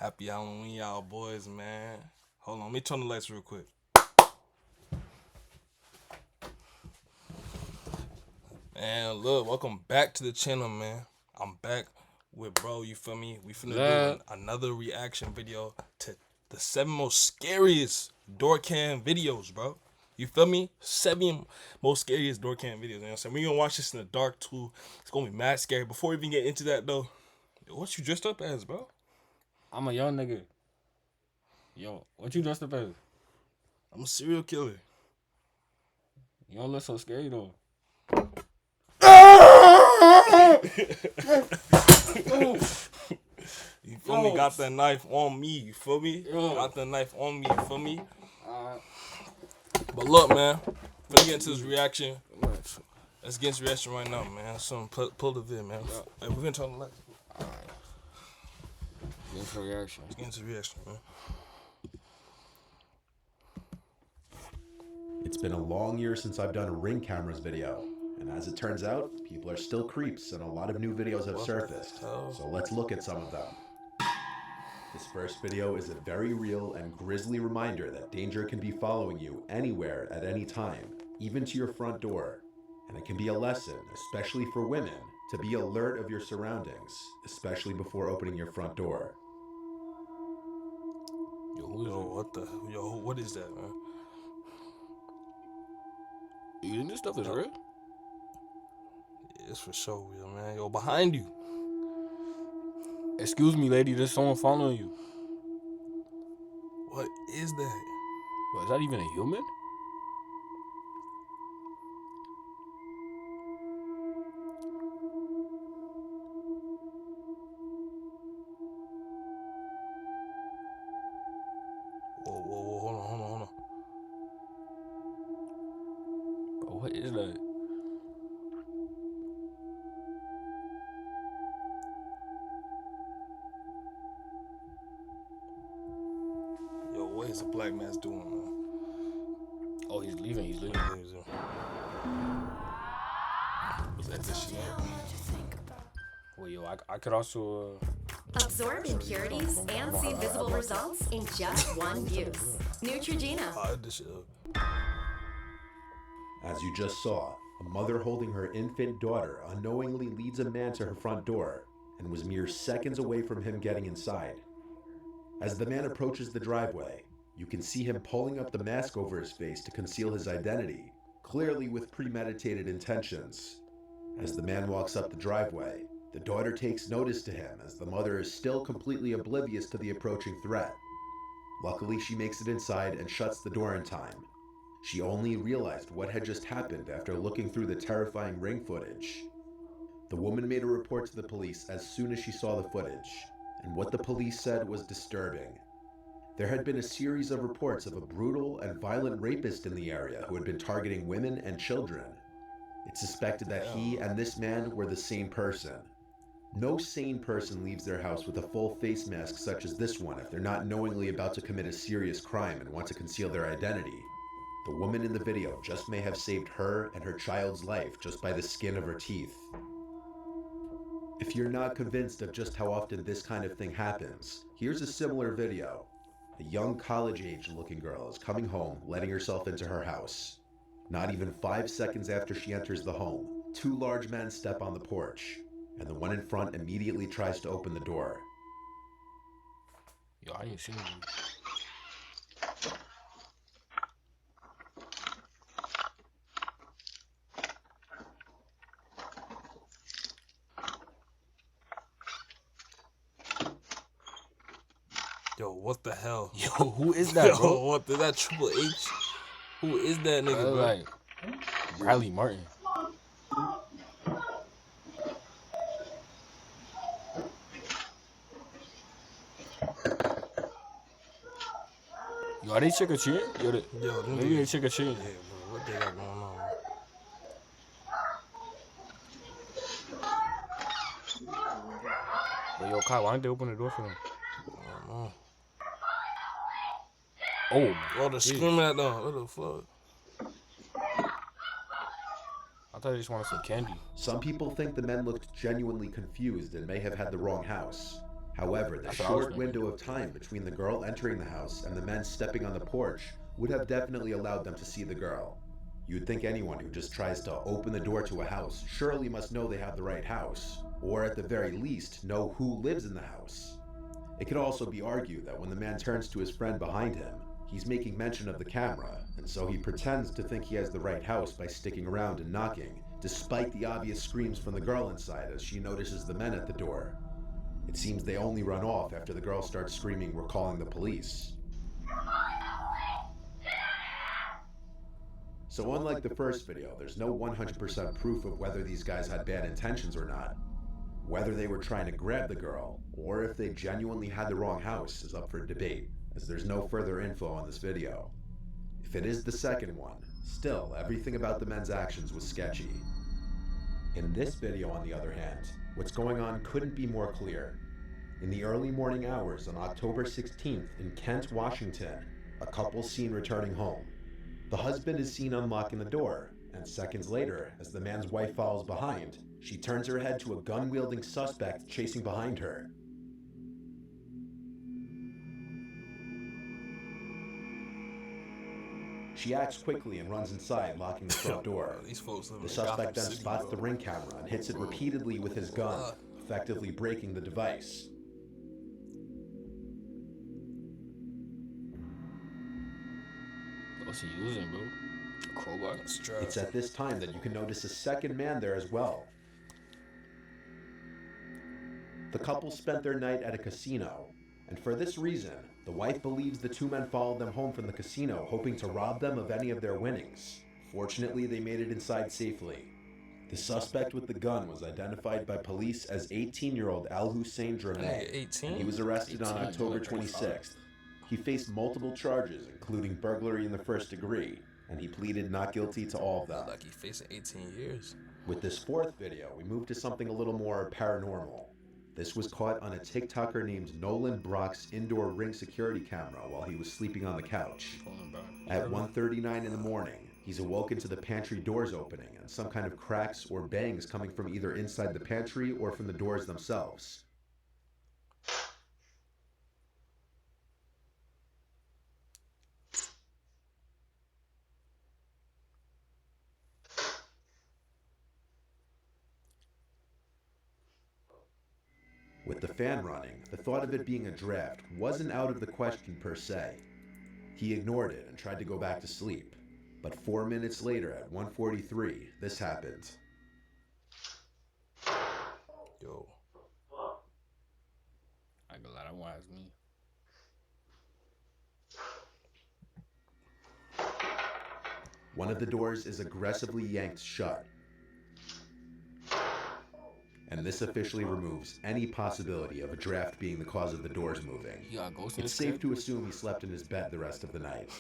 Happy Halloween, y'all boys, man. Hold on, let me turn the lights real quick. Man, look, welcome back to the channel, man. I'm back with bro, you feel me? We finna do another reaction video to the 7 most scariest DoorCam videos, bro. You feel me? 7 most scariest DoorCam videos. You know what I'm saying? We're gonna watch this in the dark too. It's gonna be mad scary. Before we even get into that though, what you dressed up as, bro? I'm a young nigga. Yo, what you dressed up as? I'm a serial killer. You don't look so scary though. You feel me? Got that knife on me. You feel me? Got the knife on me. You feel me? But look, man. Let's get into this reaction. Let's get into reaction right now, man. So pull the vid, man. Hey, we're gonna turn the lights. Alright. Get into reaction. Let's get into reaction, man. It's been a long year since I've done a Ring cameras video, and as it turns out, people are still creeps and a lot of new videos have surfaced, so let's look at some of them. This first video is a very real and grisly reminder that danger can be following you anywhere at any time, even to your front door. And it can be a lesson, especially for women, to be alert of your surroundings, especially before opening your front door. What is that, man? You think this stuff is real? Yeah, it's for sure real, man. Yo, behind you. Excuse me, lady, there's someone following you. What is that? Bro, is that even a human? Whoa, hold on. Bro, what is that? Yo, what is a black man's doing, man? Oh, he's leaving. Was that this shit? Well, yo, I could also Absorb impurities and see visible results in just one use. Neutrogena. This shit up. As you just saw, a mother holding her infant daughter unknowingly leads a man to her front door and was mere seconds away from him getting inside. As the man approaches the driveway, you can see him pulling up the mask over his face to conceal his identity, clearly with premeditated intentions. As the man walks up the driveway, the daughter takes notice to him as the mother is still completely oblivious to the approaching threat. Luckily, she makes it inside and shuts the door in time. She only realized what had just happened after looking through the terrifying Ring footage. The woman made a report to the police as soon as she saw the footage, and what the police said was disturbing. There had been a series of reports of a brutal and violent rapist in the area who had been targeting women and children. It's suspected that he and this man were the same person. No sane person leaves their house with a full face mask such as this one if they're not knowingly about to commit a serious crime and want to conceal their identity. The woman in the video just may have saved her and her child's life just by the skin of her teeth. If you're not convinced of just how often this kind of thing happens, here's a similar video. A young college-age looking girl is coming home, letting herself into her house. Not even 5 seconds after she enters the home, 2 large men step on the porch, and the one in front immediately tries to open the door. Yo, I ain't seen him. Yo, what the hell? Yo, who is that, bro? Yo, what is that? Triple H? Who is that nigga, bro? Like Riley Martin. Yo, are they trick-or-treating? Maybe they trick-or-treating. Yeah, bro, what they got going on? But yo, Kai, why didn't they open the door for them? I don't know. Oh, they're screaming at them. What the fuck? I thought they just wanted some candy. Some people think the men looked genuinely confused and may have had the wrong house. However, the short window of time between the girl entering the house and the men stepping on the porch would have definitely allowed them to see the girl. You'd think anyone who just tries to open the door to a house surely must know they have the right house, or at the very least, know who lives in the house. It could also be argued that when the man turns to his friend behind him, he's making mention of the camera, and so he pretends to think he has the right house by sticking around and knocking, despite the obvious screams from the girl inside as she notices the men at the door. It seems they only run off after the girl starts screaming, "We're calling the police." So unlike the first video, there's no 100% proof of whether these guys had bad intentions or not. Whether they were trying to grab the girl, or if they genuinely had the wrong house is up for debate, as there's no further info on this video. If it is the second one, still, everything about the men's actions was sketchy. In this video, on the other hand, what's going on couldn't be more clear. In the early morning hours on October 16th in Kent, Washington, a couple's seen returning home. The husband is seen unlocking the door, and seconds later, as the man's wife follows behind, she turns her head to a gun-wielding suspect chasing behind her. She acts quickly and runs inside, locking the front door. The suspect then spots the ring camera and hits it repeatedly with his gun, effectively breaking the device. What's he using, bro? A crowbar? It's at this time that you can notice a second man there as well. The couple spent their night at a casino, and for this reason, the wife believes the two men followed them home from the casino, hoping to rob them of any of their winnings. Fortunately, they made it inside safely. The suspect with the gun was identified by police as 18-year-old Al-Hussein Drameh, and he was arrested on October 26th. He faced multiple charges, including burglary in the first degree, and he pleaded not guilty to all of them. Like he facing 18 years. With this fourth video, we move to something a little more paranormal. This was caught on a TikToker named Nolan Brock's indoor ring security camera while he was sleeping on the couch. At 1:39 in the morning, he's awoken to the pantry doors opening and some kind of cracks or bangs coming from either inside the pantry or from the doors themselves. With the fan running, the thought of it being a draft wasn't out of the question per se. He ignored it and tried to go back to sleep. But 4 minutes later, at 1:43, this happened. Yo. I ain't gonna lie, that one has me. One of the doors is aggressively yanked shut. And this officially removes any possibility of a draft being the cause of the doors moving. It's safe to assume he slept in his bed the rest of the night.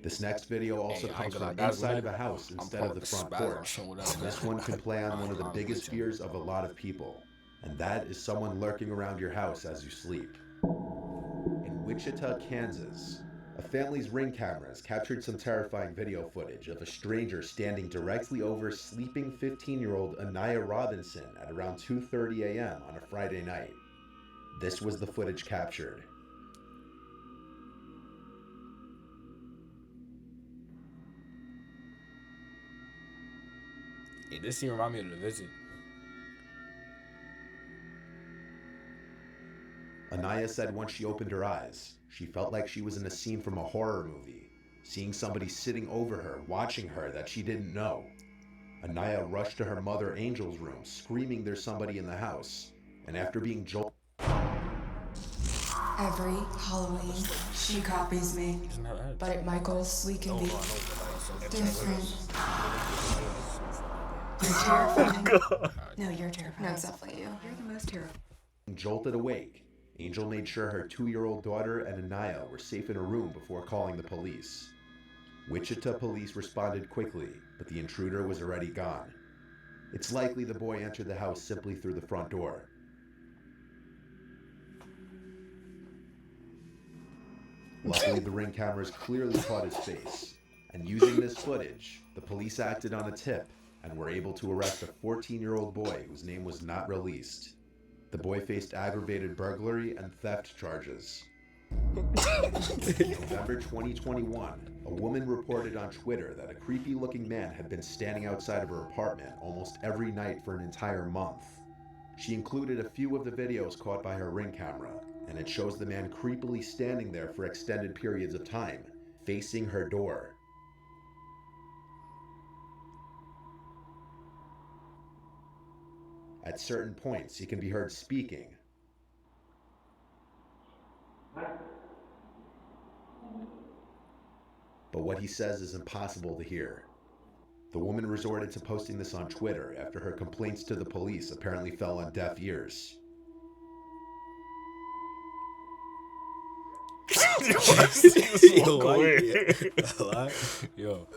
This next video also comes from inside of a house instead of the front porch. This one can play on one of the biggest fears of a lot of people, and that is someone lurking around your house as you sleep. In Wichita, Kansas, a family's ring cameras captured some terrifying video footage of a stranger standing directly over sleeping 15-year-old Anaya Robinson at around 2:30 a.m. on a Friday night. This was the footage captured. Hey, this scene remind me of The Visit. Anaya said once she opened her eyes, she felt like she was in a scene from a horror movie, seeing somebody sitting over her, watching her that she didn't know. Anaya rushed to her mother Angel's room, screaming there's somebody in the house, and after being jolted... Every Halloween, she copies me. But at Michael's, we can be different. You're terrifying. No, you're terrifying. No, it's definitely you. You're the most terrifying. Jolted awake, Angel made sure her 2-year-old daughter and Anaya were safe in a room before calling the police. Wichita police responded quickly, but the intruder was already gone. It's likely the boy entered the house simply through the front door. Luckily, the ring cameras clearly caught his face, and using this footage, the police acted on a tip and were able to arrest a 14-year-old boy whose name was not released. The boy faced aggravated burglary and theft charges. In November 2021, a woman reported on Twitter that a creepy-looking man had been standing outside of her apartment almost every night for an entire month. She included a few of the videos caught by her Ring camera, and it shows the man creepily standing there for extended periods of time, facing her door. At certain points, he can be heard speaking. But what he says is impossible to hear. The woman resorted to posting this on Twitter after her complaints to the police apparently fell on deaf ears. Yo.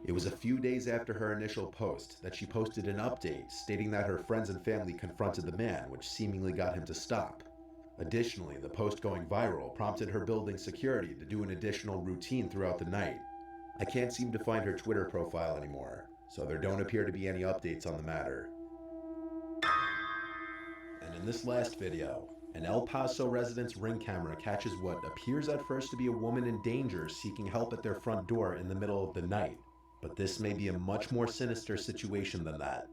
It was a few days after her initial post that she posted an update stating that her friends and family confronted the man, which seemingly got him to stop. Additionally, the post going viral prompted her building security to do an additional routine throughout the night. I can't seem to find her Twitter profile anymore, so there don't appear to be any updates on the matter. And in this last video, an El Paso resident's Ring camera catches what appears at first to be a woman in danger seeking help at their front door in the middle of the night. But this may be a much more sinister situation than that.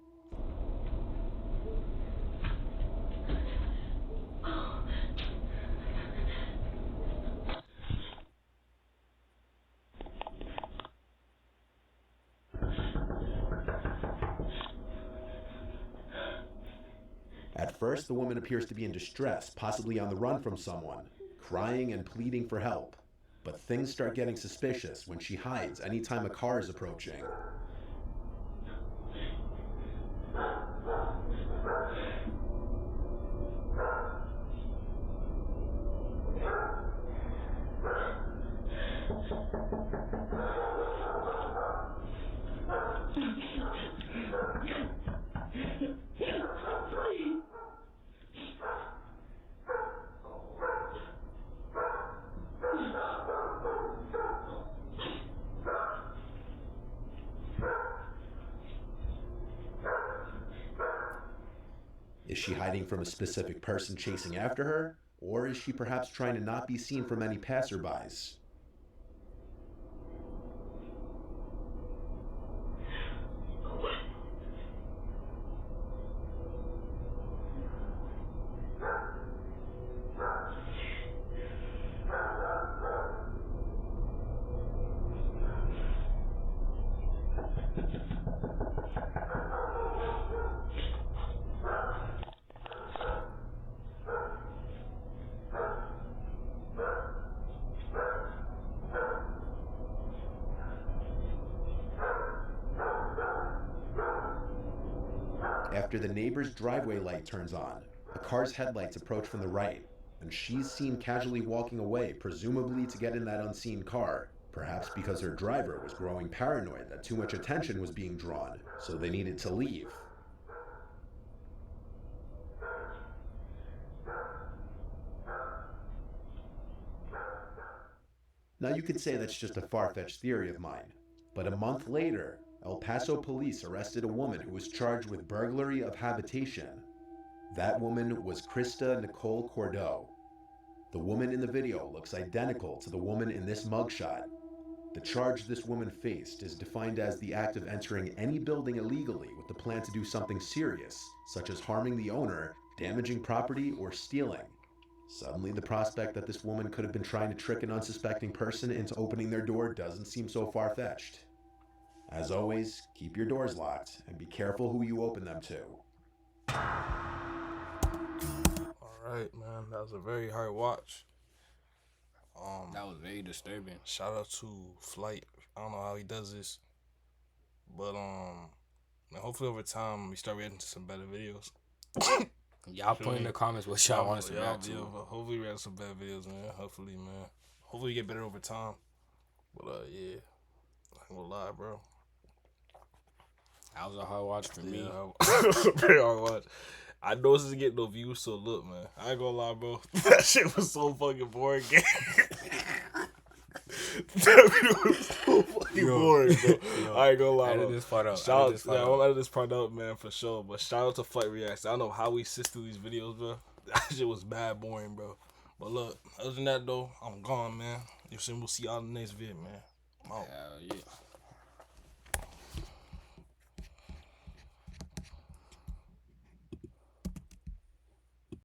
At first, the woman appears to be in distress, possibly on the run from someone, crying and pleading for help. But things start getting suspicious when she hides anytime a car is approaching. Is she hiding from a specific person chasing after her? Or is she perhaps trying to not be seen from any passerbys? After the neighbor's driveway light turns on, a car's headlights approach from the right, and she's seen casually walking away, presumably to get in that unseen car, perhaps because her driver was growing paranoid that too much attention was being drawn, so they needed to leave. Now you could say that's just a far-fetched theory of mine, but a month later, El Paso police arrested a woman who was charged with burglary of habitation. That woman was Krista Nicole Cordeaux. The woman in the video looks identical to the woman in this mugshot. The charge this woman faced is defined as the act of entering any building illegally with the plan to do something serious, such as harming the owner, damaging property, or stealing. Suddenly, the prospect that this woman could have been trying to trick an unsuspecting person into opening their door doesn't seem so far-fetched. As always, keep your doors locked and be careful who you open them to. Alright, man. That was a very hard watch. That was very disturbing. Shout out to Flight. I don't know how he does this. But man, hopefully over time we start reacting to some better videos. Y'all put in the comments what y'all want us to react to. Hopefully we react to some better videos, man. Hopefully, man. Hopefully we get better over time. But yeah. I ain't gonna lie, bro. That was a hard watch for me. Very hard watch. I know this isn't getting no views, so look, man. I ain't gonna lie, bro. That shit was so fucking boring. That video was so fucking boring, bro. I ain't gonna lie. Edit this part out. Shout out, yeah, I'm gonna edit this part out, man, for sure. But shout out to Flight Reacts. I don't know how we sit through these videos, bro. That shit was bad boring, bro. But look, other than that though, I'm gone, man. We'll see y'all in the next vid, man. I'm out. Hell yeah.